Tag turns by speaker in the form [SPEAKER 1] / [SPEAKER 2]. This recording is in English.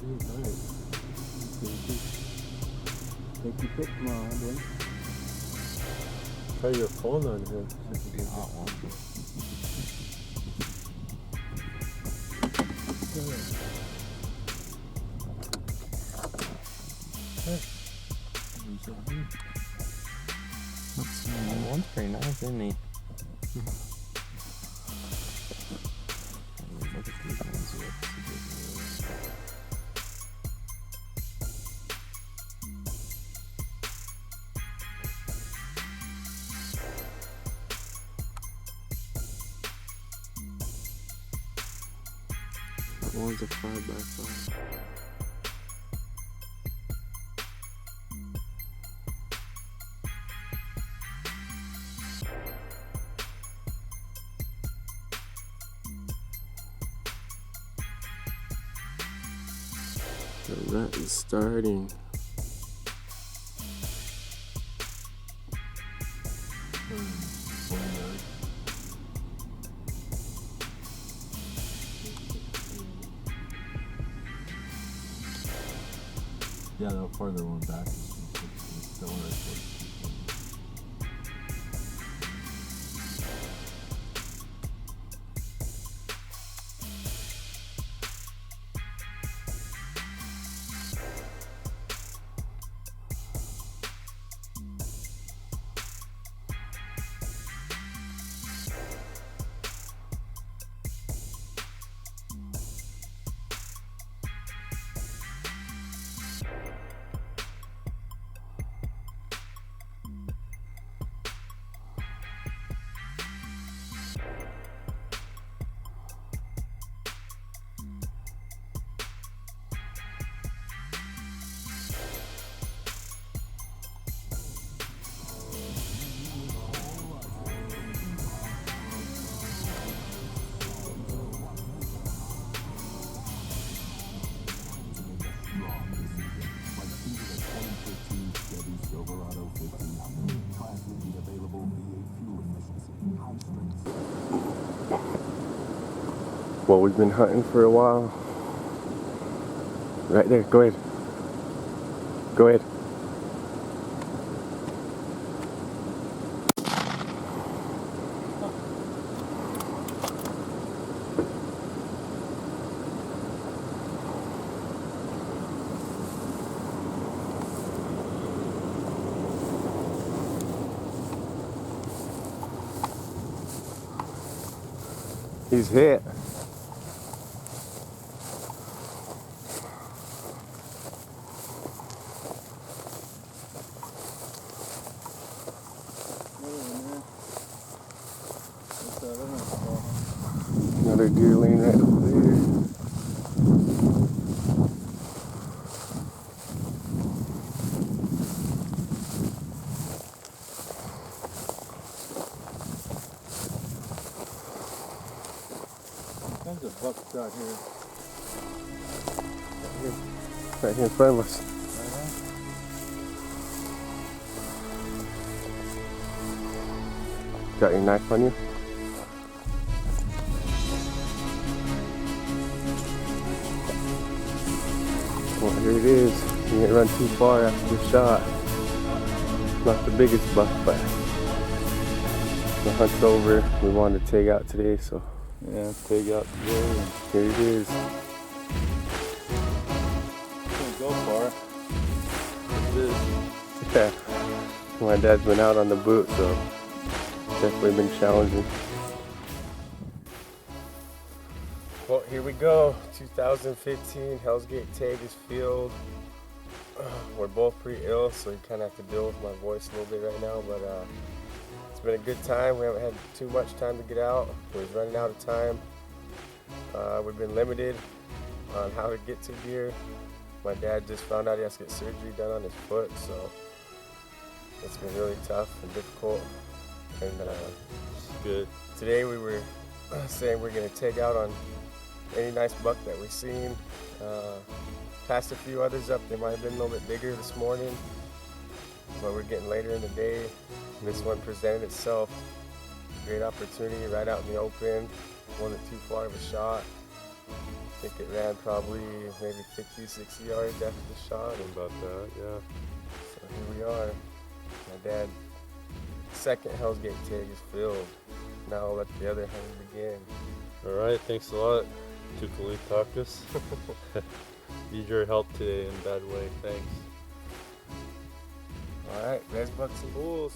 [SPEAKER 1] Nice. Take your pick tomorrow, Duane.
[SPEAKER 2] Try your phone on here.
[SPEAKER 3] That'd be a hot one. That one's pretty nice, isn't he? Look at these ones here. That one's a 5x5. The rut is starting.
[SPEAKER 1] Yeah, the farther one back is still right.
[SPEAKER 2] Well, we've been hunting for a while. Right there, go ahead. Go ahead. He's hit. Another deer laying right over there.
[SPEAKER 1] There's a buck out here.
[SPEAKER 2] Right here in front of us. Got your knife on you? Well, here it is. You didn't run too far after the shot. Not the biggest buck, but the hunt's over. We wanted to take out today, so
[SPEAKER 1] Yeah, take out today.
[SPEAKER 2] here it is.
[SPEAKER 1] Can't go far.
[SPEAKER 2] Yeah. My dad's been out on the boot, so definitely been challenging. Well, here we go. 2015 Hellsgate tag is filled. We're both pretty ill, so you kind of have to deal with my voice a little bit right now, but it's been a good time. We haven't had too much time to get out. We was running out of time. We've been limited on how to get to deer. My dad just found out he has to get surgery done on his foot, so it's been really tough and difficult. And
[SPEAKER 1] Good.
[SPEAKER 2] today we were saying we're gonna take out on any nice buck that we've seen. Passed a few others up. They might have been a little bit bigger this morning, but we're getting later in the day. This one presented itself. Great opportunity right out in the open. Wasn't too far of a shot. think it ran probably maybe 50, 60 yards after the shot.
[SPEAKER 4] About that, yeah.
[SPEAKER 2] So here we are. My dad's second Hellsgate tag is filled. Now I'll let the other hunt begin.
[SPEAKER 4] All right, thanks a lot, Tukali Takus. Need your help today in a bad way, thanks.
[SPEAKER 2] All right, Rez, Bucks, and Bulls.